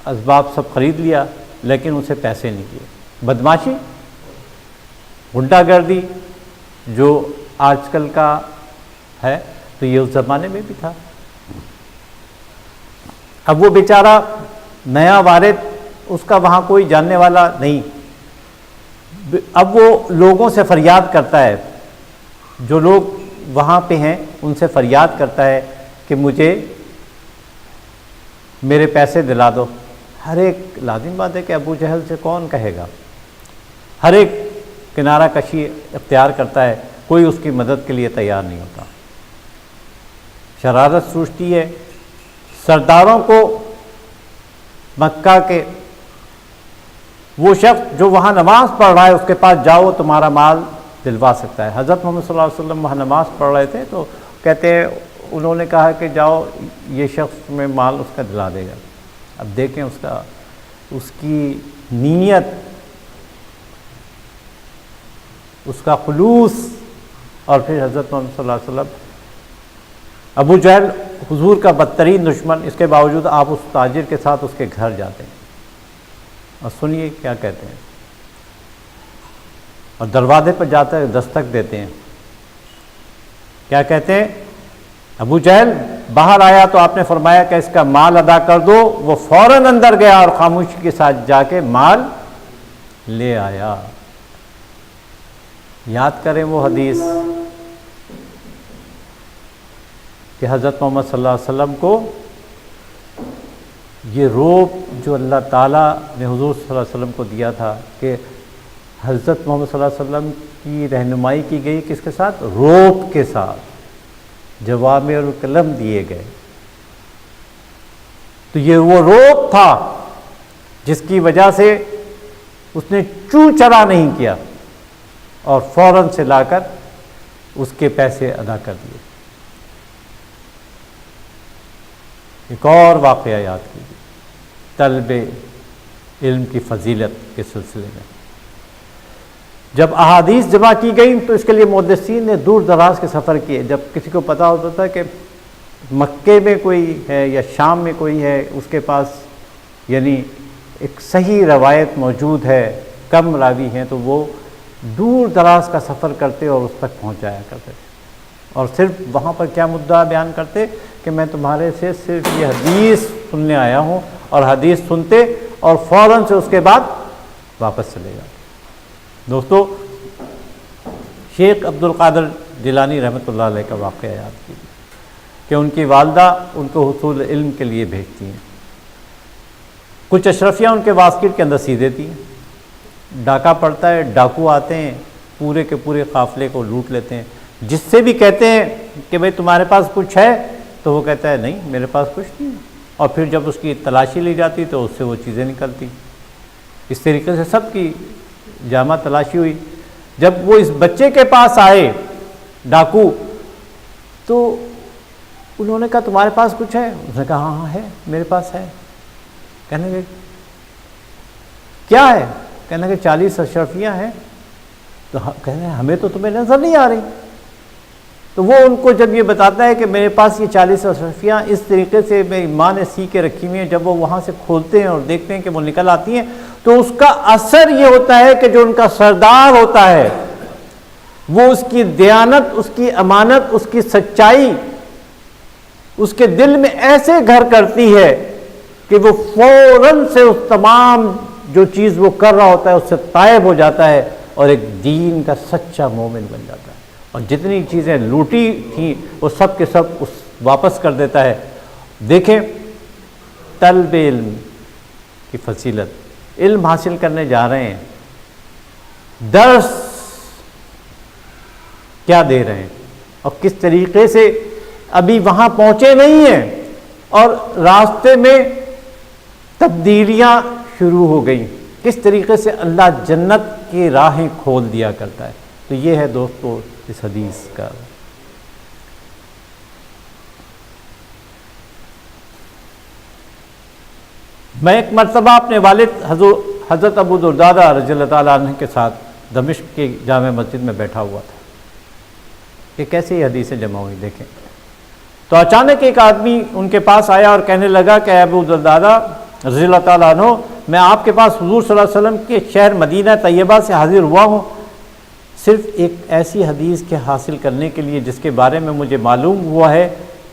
اسباب سب خرید لیا، لیکن اسے پیسے نہیں دیے۔ بدماشی، غنڈہ گردی جو آج کل کا ہے، تو یہ اس زمانے میں بھی تھا۔ اب وہ بیچارہ نیا وارد، اس کا وہاں کوئی جاننے والا نہیں، اب وہ لوگوں سے فریاد کرتا ہے، جو لوگ وہاں پہ ہیں ان سے فریاد کرتا ہے کہ مجھے میرے پیسے دلا دو۔ ہر ایک، لازم بات ہے کہ ابو جہل سے کون کہے گا، ہر ایک کنارہ کشی اختیار کرتا ہے، کوئی اس کی مدد کے لیے تیار نہیں ہوتا۔ شرارت سوچتی ہے سرداروں کو مکہ کے، وہ شخص جو وہاں نماز پڑھ رہا ہے اس کے پاس جاؤ، تمہارا مال دلوا سکتا ہے۔ حضرت محمد صلی اللہ علیہ وسلم وہاں نماز پڑھ رہے تھے، تو کہتے ہیں انہوں نے کہا کہ جاؤ، یہ شخص میں مال اس کا دلا دے گا۔ اب دیکھیں اس کی نیت، اس کا خلوص، اور پھر حضرت محمد صلی اللہ علیہ وسلم، ابو جہل حضور کا بدترین دشمن، اس کے باوجود آپ اس تاجر کے ساتھ اس کے گھر جاتے ہیں، اور سنیے کیا کہتے ہیں، اور دروازے پر جاتے ہیں، دستک دیتے ہیں۔ کیا کہتے ہیں؟ ابو جہل باہر آیا تو آپ نے فرمایا کہ اس کا مال ادا کر دو۔ وہ فوراً اندر گیا اور خاموشی کے ساتھ جا کے مال لے آیا۔ یاد کریں وہ حدیث کہ حضرت محمد صلی اللہ علیہ وسلم کو یہ روب جو اللہ تعالیٰ نے حضور صلی اللہ علیہ وسلم کو دیا تھا کہ حضرت محمد صلی اللہ علیہ وسلم کی رہنمائی کی گئی کس کے ساتھ؟ روب کے ساتھ، جوامع الکلم دیے گئے۔ تو یہ وہ روب تھا جس کی وجہ سے اس نے چوں چرا نہیں کیا اور فوراً سے لا کر اس کے پیسے ادا کر دیے۔ ایک اور واقعہ یاد کیجیے طلب علم کی فضیلت کے سلسلے میں۔ جب احادیث جمع کی گئیں تو اس کے لیے محدثین نے دور دراز کے سفر کیے۔ جب کسی کو پتہ ہوتا تھا کہ مکے میں کوئی ہے یا شام میں کوئی ہے، اس کے پاس یعنی ایک صحیح روایت موجود ہے، کم راوی ہیں، تو وہ دور دراز کا سفر کرتے اور اس تک پہنچایا کرتے تھے، اور صرف وہاں پر کیا مدعا بیان کرتے کہ میں تمہارے سے صرف یہ حدیث سننے آیا ہوں، اور حدیث سنتے اور فوراً سے اس کے بعد واپس چلے جاتے۔ دوستو، شیخ عبد القادر جیلانی رحمۃ اللہ علیہ کا واقعہ یاد کیجیے کہ ان کی والدہ ان کو حصول علم کے لیے بھیجتی ہیں۔ کچھ اشرفیہ ان کے واسکٹ کے اندر سی دیتی ہیں، ڈاکہ پڑتا ہے، ڈاکو آتے ہیں، پورے کے پورے قافلے کو لوٹ لیتے ہیں۔ جس سے بھی کہتے ہیں کہ بھئی تمہارے پاس کچھ ہے، تو وہ کہتا ہے نہیں میرے پاس کچھ نہیں، اور پھر جب اس کی تلاشی لی جاتی تو اس سے وہ چیزیں نکلتی۔ اس طریقے سے سب کی جامع تلاشی ہوئی۔ جب وہ اس بچے کے پاس آئے ڈاکو، تو انہوں نے کہا تمہارے پاس کچھ ہے؟ اس نے کہا ہاں ہاں ہے، میرے پاس ہے۔ کہنے لگے کیا ہے؟ کہنے لگے 40 اشرفیاں ہیں۔ تو کہنے لگے ہمیں تو تمہیں نظر نہیں آ رہی۔ تو وہ ان کو جب یہ بتاتا ہے کہ میرے پاس یہ 40 اشرفیاں اس طریقے سے میری ماں نے سی کے رکھی ہوئی ہیں، جب وہ وہاں سے کھولتے ہیں اور دیکھتے ہیں کہ وہ نکل آتی ہیں، تو اس کا اثر یہ ہوتا ہے کہ جو ان کا سردار ہوتا ہے وہ اس کی دیانت، اس کی امانت، اس کی سچائی اس کے دل میں ایسے گھر کرتی ہے کہ وہ فوراً سے اس تمام جو چیز وہ کر رہا ہوتا ہے اس سے تائب ہو جاتا ہے اور ایک دین کا سچا مومن بن جاتا ہے، اور جتنی چیزیں لوٹی تھیں وہ سب کے سب اس واپس کر دیتا ہے۔ دیکھیں طلب علم کی فضیلت، علم حاصل کرنے جا رہے ہیں، درس کیا دے رہے ہیں اور کس طریقے سے ابھی وہاں پہنچے نہیں ہیں اور راستے میں تبدیلیاں شروع ہو گئیں، کس طریقے سے اللہ جنت کی راہیں کھول دیا کرتا ہے۔ تو یہ ہے دوستو اس حدیث کا۔ میں ایک مرتبہ اپنے والد حضرت ابو درداء رضی اللہ تعالیٰ عنہ کے ساتھ دمشق کی جامع مسجد میں بیٹھا ہوا تھا کہ کیسے یہ حدیثیں جمع ہوئی۔ دیکھیں تو اچانک ایک آدمی ان کے پاس آیا اور کہنے لگا کہ ابو درداء رضی اللہ تعالیٰ عنہ، میں آپ کے پاس حضور صلی اللہ علیہ وسلم کے شہر مدینہ طیبہ سے حاضر ہوا ہوں، صرف ایک ایسی حدیث کے حاصل کرنے کے لیے جس کے بارے میں مجھے معلوم ہوا ہے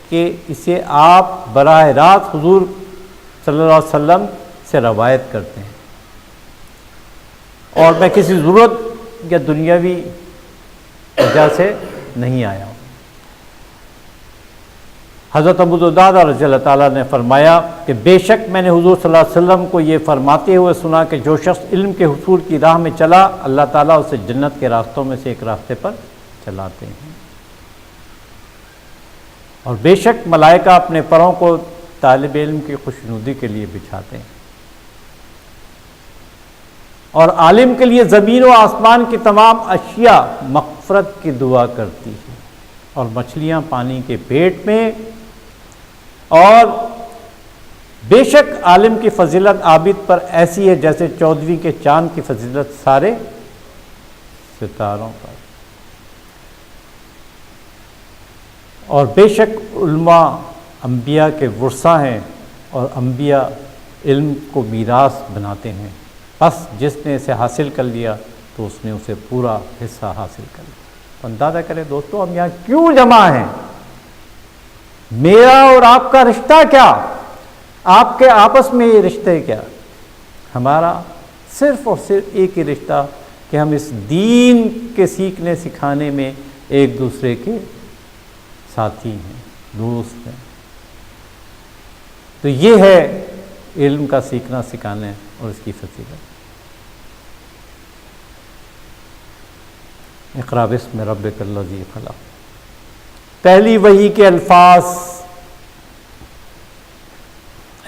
کہ اسے آپ براہ راست حضور صلی اللہ علیہ وسلم سے روایت کرتے ہیں، اور میں کسی ضرورت یا دنیاوی وجہ سے نہیں آیا ہوں۔ حضرت ابو درداء رضی اللہ تعالیٰ نے فرمایا کہ بے شک میں نے حضور صلی اللہ علیہ وسلم کو یہ فرماتے ہوئے سنا کہ جو شخص علم کے حصول کی راہ میں چلا، اللہ تعالیٰ اسے جنت کے راستوں میں سے ایک راستے پر چلاتے ہیں، اور بے شک ملائکہ اپنے پروں کو طالب علم کی خوشنودی کے لیے بچھاتے ہیں، اور عالم کے لیے زمین و آسمان کی تمام اشیاء مغفرت کی دعا کرتی ہیں، اور مچھلیاں پانی کے پیٹ میں، اور بے شک عالم کی فضیلت عابد پر ایسی ہے جیسے 14ویں کے چاند کی فضیلت سارے ستاروں پر، اور بے شک علماء انبیاء کے ورثہ ہیں اور انبیاء علم کو میراث بناتے ہیں، بس جس نے اسے حاصل کر لیا تو اس نے اسے پورا حصہ حاصل کر لیا۔ اندازہ کریں دوستو ہم یہاں کیوں جمع ہیں، میرا اور آپ کا رشتہ کیا، آپ کے آپس میں یہ رشتے کیا، ہمارا صرف اور صرف ایک ہی رشتہ کہ ہم اس دین کے سیکھنے سکھانے میں ایک دوسرے کے ساتھی ہیں، دوست ہیں۔ تو یہ ہے علم کا سیکھنا سکھانا اور اس کی فضیلت۔ اقرأ باسم ربک الذی خلق، پہلی وحی کے الفاظ،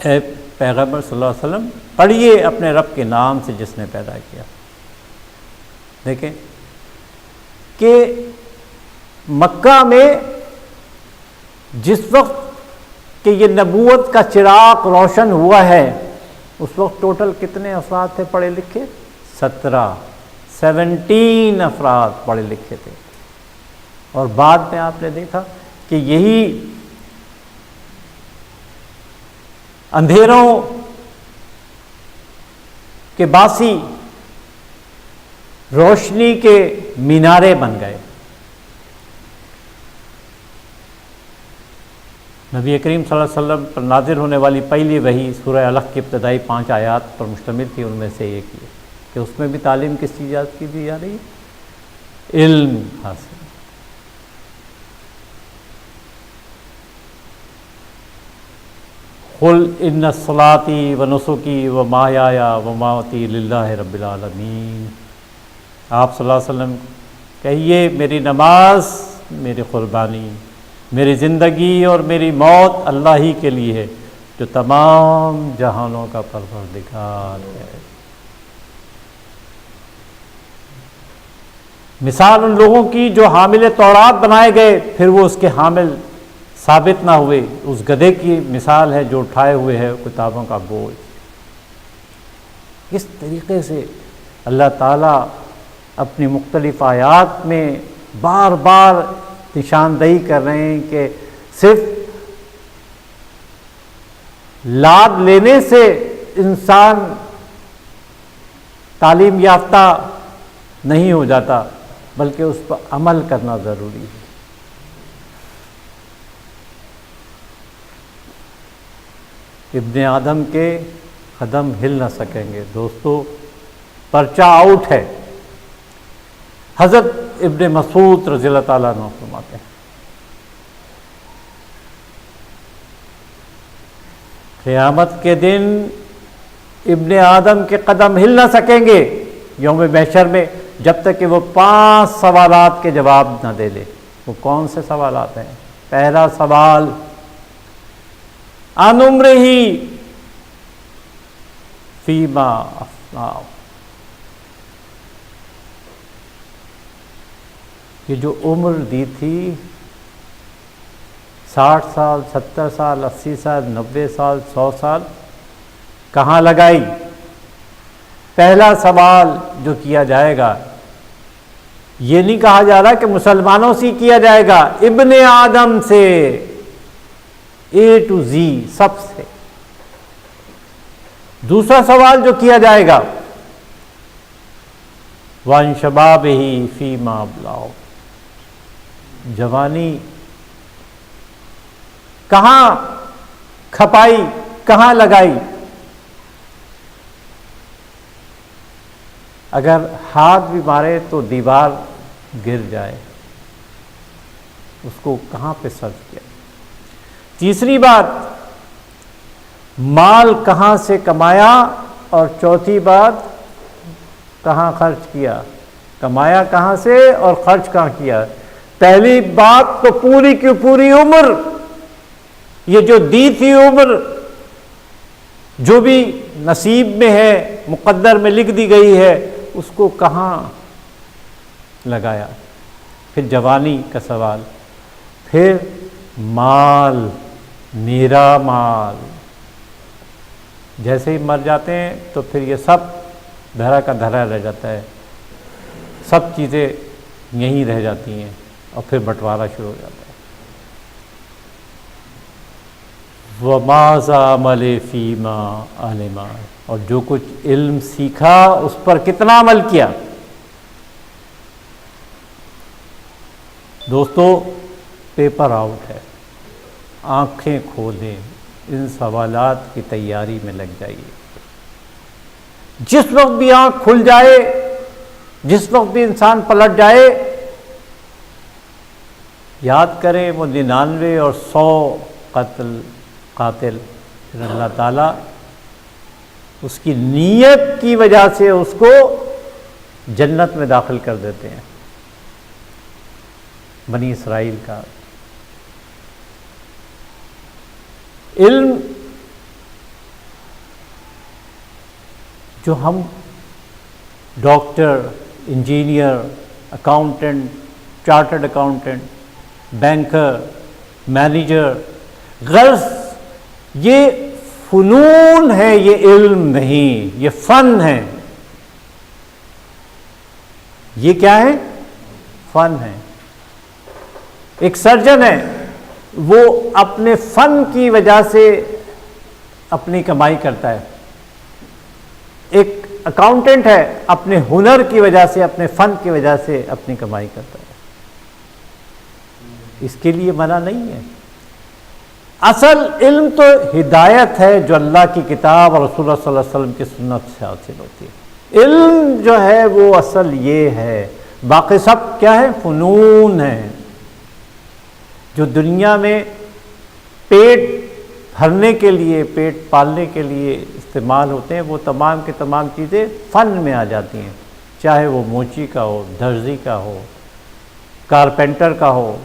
اے پیغمبر صلی اللہ علیہ وسلم پڑھیے اپنے رب کے نام سے جس نے پیدا کیا۔ دیکھیں کہ مکہ میں جس وقت کہ یہ نبوت کا چراغ روشن ہوا ہے، اس وقت ٹوٹل کتنے افراد تھے پڑھے لکھے؟ 17 افراد پڑھے لکھے تھے۔ اور بعد میں آپ نے دیکھا کہ یہی اندھیروں کے باسی روشنی کے مینارے بن گئے۔ نبی کریم صلی اللہ علیہ وسلم پر نازل ہونے والی پہلی وحی سورہ علق کی ابتدائی 5 آیات پر مشتمل تھی، ان میں سے ایک یہ کہ اس میں بھی تعلیم کس چیز کی دی جا رہی ہے؟ علم حاصل۔ قل ان صلاتی و نسکی و محیایا و مماتی للہ رب العالمین، آپ صلی اللہ علیہ وسلم کہیے میری نماز، میری قربانی، میری زندگی اور میری موت اللہ ہی کے لیے ہے جو تمام جہانوں کا پروردگار ہے۔ مثال ان لوگوں کی جو حامل تورات بنائے گئے پھر وہ اس کے حامل ثابت نہ ہوئے، اس گدھے کی مثال ہے جو اٹھائے ہوئے ہے کتابوں کا بوجھ۔ اس طریقے سے اللہ تعالیٰ اپنی مختلف آیات میں بار بار نشاندہی کر رہے ہیں کہ صرف لاد لینے سے انسان تعلیم یافتہ نہیں ہو جاتا، بلکہ اس پر عمل کرنا ضروری ہے۔ ابن آدم کے قدم ہل نہ سکیں گے۔ دوستو پرچہ آؤٹ ہے۔ حضرت ابن مسعود رضی اللہ تعالیٰ عنہ فرماتے ہیں قیامت کے دن ابن آدم کے قدم ہل نہ سکیں گے یوم محشر میں جب تک کہ وہ 5 سوالات کے جواب نہ دے لے۔ وہ کون سے سوالات ہیں؟ پہلا سوال عن عمرہ فیما افناہ، یہ جو عمر دی تھی 60 سال، 70 سال، 80 سال، 90 سال، 100 سال، کہاں لگائی؟ پہلا سوال جو کیا جائے گا، یہ نہیں کہا جا رہا کہ مسلمانوں سے کیا جائے گا، ابن آدم سے، A to Z سب سے۔ دوسرا سوال جو کیا جائے گا وَعَنْ شَبَابِهِ فِيمَا أَبْلَاهُ، جوانی کہاں کھپائی، کہاں لگائی؟ اگر ہاتھ بھی مارے تو دیوار گر جائے، اس کو کہاں پہ صرف کیا؟ تیسری بات مال کہاں سے کمایا، اور چوتھی بات کہاں خرچ کیا؟ کمایا کہاں سے اور خرچ کہاں کیا؟ پہلی بات تو پوری کی پوری عمر، یہ جو دی تھی عمر، جو بھی نصیب میں ہے، مقدر میں لکھ دی گئی ہے، اس کو کہاں لگایا؟ پھر جوانی کا سوال، پھر مال، میرا مال، جیسے ہی مر جاتے ہیں تو پھر یہ سب دھرا کا دھرا رہ جاتا ہے، سب چیزیں یہیں رہ جاتی ہیں اور پھر بٹوارا شروع ہو جاتا ہے۔ وَمَاذَا عَمَلَ فِيمَا عَلِمَ، اور جو کچھ علم سیکھا اس پر کتنا عمل کیا؟ دوستو پیپر آؤٹ ہے، آنکھیں کھولیں، ان سوالات کی تیاری میں لگ جائیے۔ جس وقت بھی آنکھ کھل جائے، جس وقت بھی انسان پلٹ جائے، یاد کریں وہ 99 اور 100 قاتل، پھر اللہ تعالیٰ اس کی نیت کی وجہ سے اس کو جنت میں داخل کر دیتے ہیں۔ بنی اسرائیل کا علم جو ہم doctor, engineer, accountant, chartered accountant, banker, manager, غرض یہ فنون ہے، یہ علم نہیں، یہ فن ہے۔ یہ کیا ہے؟ فن ہے۔ ایک سرجن ہے، وہ اپنے فن کی وجہ سے اپنی کمائی کرتا ہے۔ ایک اکاؤنٹنٹ ہے، اپنے ہنر کی وجہ سے، اپنے فن کی وجہ سے اپنی کمائی کرتا ہے۔ اس کے لیے منع نہیں ہے۔ اصل علم تو ہدایت ہے جو اللہ کی کتاب اور رسول اللہ صلی اللہ علیہ وسلم کی سنت سے حاصل ہوتی ہے۔ علم جو ہے وہ اصل یہ ہے، باقی سب کیا ہے؟ فنون ہے، جو دنیا میں پیٹ بھرنے کے لیے، پیٹ پالنے کے لیے استعمال ہوتے ہیں، وہ تمام کے تمام چیزیں فن میں آ جاتی ہیں، چاہے وہ موچی کا ہو، درزی کا ہو، کارپینٹر کا ہو،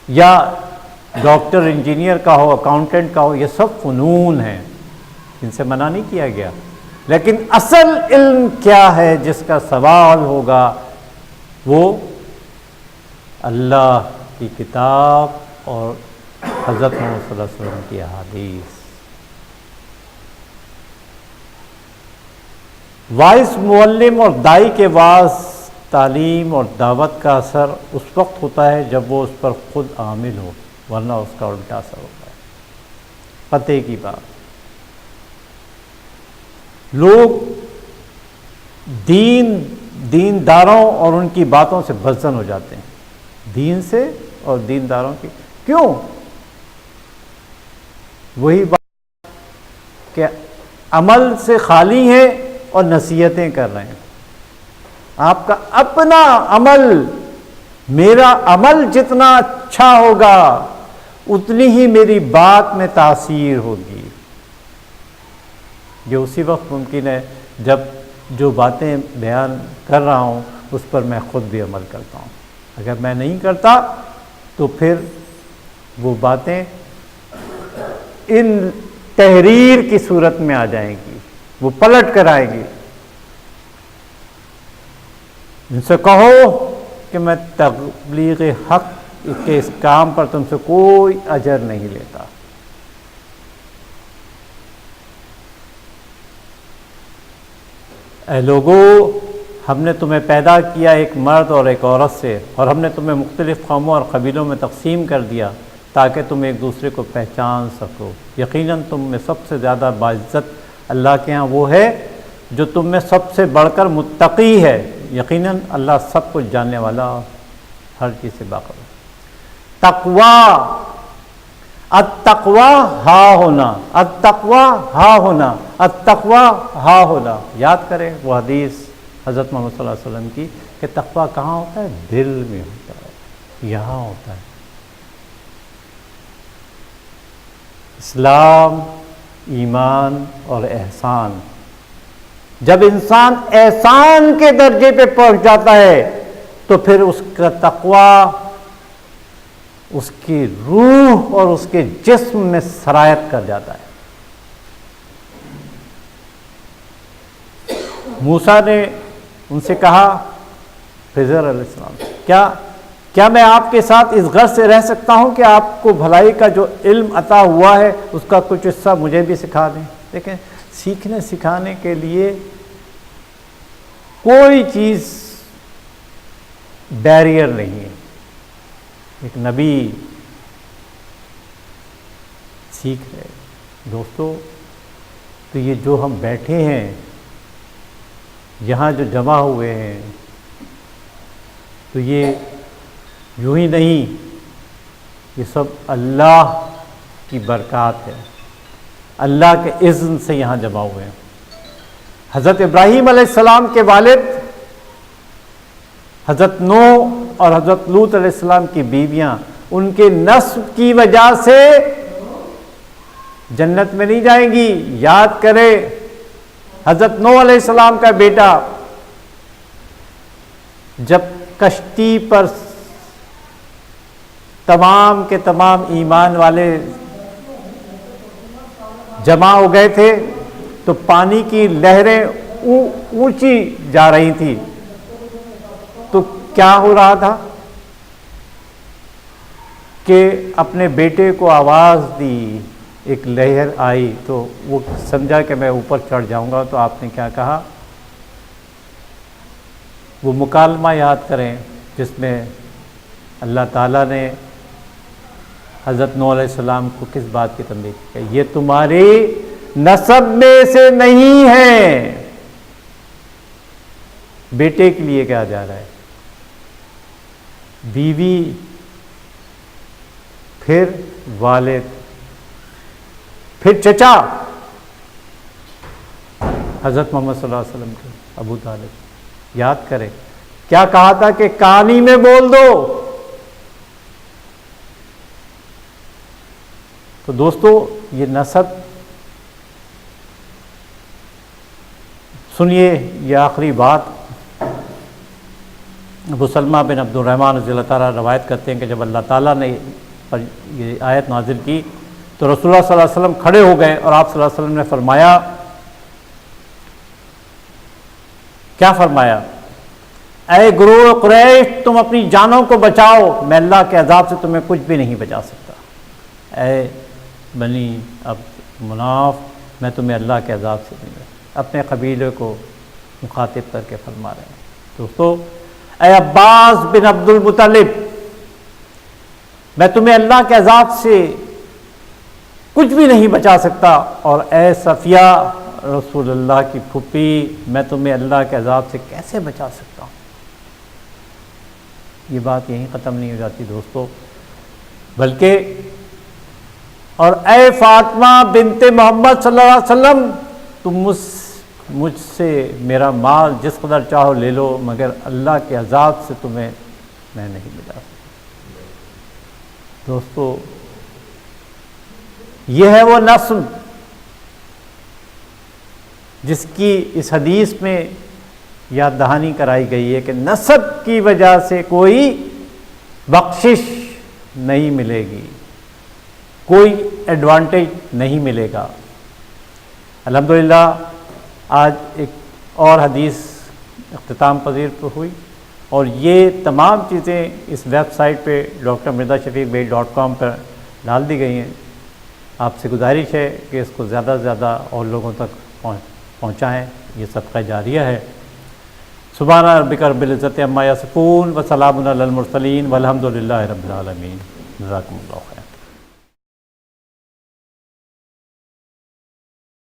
یا ڈاکٹر انجینئر کا ہو، اکاؤنٹنٹ کا ہو، یہ سب فنون ہیں، ان سے منع نہیں کیا گیا۔ لیکن اصل علم کیا ہے جس کا سوال ہوگا، وہ اللہ کی کتاب اور حضرت محمد صلی اللہ علیہ وسلم کی احادیث۔ وائس معلم اور دائی کے وعظ، تعلیم اور دعوت کا اثر اس وقت ہوتا ہے جب وہ اس پر خود عامل ہو، ورنہ اس کا الٹا اثر ہوتا ہے۔ پتے کی بات، لوگ دینداروں اور ان کی باتوں سے بزن ہو جاتے ہیں، دین سے اور دینداروں کی۔ کیوں؟ وہی بات کہ عمل سے خالی ہیں اور نصیحتیں کر رہے ہیں۔ آپ کا اپنا عمل، میرا عمل جتنا اچھا ہوگا اتنی ہی میری بات میں تاثیر ہوگی۔ یہ اسی وقت ممکن ہے جب جو باتیں بیان کر رہا ہوں اس پر میں خود بھی عمل کرتا ہوں۔ اگر میں نہیں کرتا تو پھر وہ باتیں ان تحریر کی صورت میں آ جائیں گی، وہ پلٹ کر آئیں گی۔ ان سے کہو کہ میں تبلیغ حق کے اس کام پر تم سے کوئی اجر نہیں لیتا۔ اے لوگو، ہم نے تمہیں پیدا کیا ایک مرد اور ایک عورت سے، اور ہم نے تمہیں مختلف قوموں اور قبیلوں میں تقسیم کر دیا تاکہ تم ایک دوسرے کو پہچان سکو۔ یقیناً تم میں سب سے زیادہ باعزت اللہ کے ہاں وہ ہے جو تم میں سب سے بڑھ کر متقی ہے۔ یقیناً اللہ سب کچھ جاننے والا، ہر چیز سے باخبر۔ تقویٰ، التقویٰ ہا ہونا، التقویٰ ہا ہونا، التقویٰ ہا ہونا۔ یاد کریں وہ حدیث حضرت محمد صلی اللہ علیہ وسلم کی کہ تقویٰ کہاں ہوتا ہے؟ دل میں ہوتا ہے، یہاں ہوتا ہے۔ اسلام، ایمان اور احسان۔ جب انسان احسان کے درجے پہ پہنچ جاتا ہے تو پھر اس کا تقویٰ اس کی روح اور اس کے جسم میں سرایت کر جاتا ہے۔ موسیٰ نے ان سے کہا، خضر علیہ السلام، کیا میں آپ کے ساتھ اس غرض سے رہ سکتا ہوں کہ آپ کو بھلائی کا جو علم عطا ہوا ہے اس کا کچھ حصہ مجھے بھی سکھا دیں؟ دیکھیں، سیکھنے سکھانے کے لیے کوئی چیز بیریئر نہیں ہے۔ ایک نبی سیکھ رہے۔ دوستو، تو یہ جو ہم بیٹھے ہیں یہاں، جو جمع ہوئے ہیں، تو یہ یوں ہی نہیں، یہ سب اللہ کی برکات ہے، اللہ کے اذن سے یہاں جمع ہوئے ہیں۔ حضرت ابراہیم علیہ السلام کے والد حضرت نوح اور حضرت لوط علیہ السلام کی بیویاں ان کے نسب کی وجہ سے جنت میں نہیں جائیں گی. یاد کرے حضرت نوح علیہ السلام کا بیٹا جب کشتی پر تمام کے تمام ایمان والے جمع ہو گئے تھے تو پانی کی لہریں اونچی جا رہی تھی، تو کیا ہو رہا تھا کہ اپنے بیٹے کو آواز دی، ایک لہر آئی تو وہ سمجھا کہ میں اوپر چڑھ جاؤں گا. تو آپ نے کیا کہا؟ وہ مکالمہ یاد کریں جس میں اللہ تعالیٰ نے حضرت نوح علیہ السلام کو کس بات کی تنبیہ کی کہ یہ تمہاری نسب میں سے نہیں ہے. بیٹے کے لیے کہا جا رہا ہے، بیوی، پھر والد، پھر چچا حضرت محمد صلی اللہ علیہ وسلم کے ابو طالب. یاد کرے کیا کہا تھا کہ کہانی میں بول دو. تو دوستو یہ نسب سنیے، یہ آخری بات ابو سلمہ بن عبد الرحمن رضی اللہ تعالیٰ روایت کرتے ہیں کہ جب اللہ تعالیٰ نے یہ آیت نازل کی تو رسول اللہ صلی اللہ علیہ وسلم کھڑے ہو گئے اور آپ صلی اللہ علیہ وسلم نے فرمایا، کیا فرمایا؟ اے گروہ قریش، تم اپنی جانوں کو بچاؤ، میں اللہ کے عذاب سے تمہیں کچھ بھی نہیں بچا سکتا. اے بنی عبد مناف، میں تمہیں اللہ کے عذاب سے نہیں بچا. اپنے قبیلے کو مخاطب کر کے فرما رہے ہیں. دوستو، اے عباس بن عبد المطلب، میں تمہیں اللہ کے عذاب سے کچھ بھی نہیں بچا سکتا. اور اے صفیہ رسول اللہ کی پھوپھی، میں تمہیں اللہ کے عذاب سے کیسے بچا سکتا ہوں. یہ بات یہیں ختم نہیں ہو جاتی دوستو، بلکہ اور اے فاطمہ بنت محمد صلی اللہ علیہ وسلم، تم مجھ سے میرا مال جس قدر چاہو لے لو، مگر اللہ کے عذاب سے تمہیں میں نہیں بچا سکتا. دوستو، یہ ہے وہ نسل جس کی اس حدیث میں یاد دہانی کرائی گئی ہے کہ نسب کی وجہ سے کوئی بخشش نہیں ملے گی، کوئی ایڈوانٹیج نہیں ملے گا. الحمدللہ آج ایک اور حدیث اختتام پذیر پر ہوئی، اور یہ تمام چیزیں اس ویب سائٹ پہ drmrdashafiqbhai.com پر ڈال دی گئی ہیں. آپ سے گزارش ہے کہ اس کو زیادہ سے زیادہ اور لوگوں تک پہنچائیں. یہ صدقہ جاریہ ہے. سبحان ربک رب العزت عما یصفون وسلام علی المرسلین والحمد للہ رب العالمین. جزاکم اللہ خیر.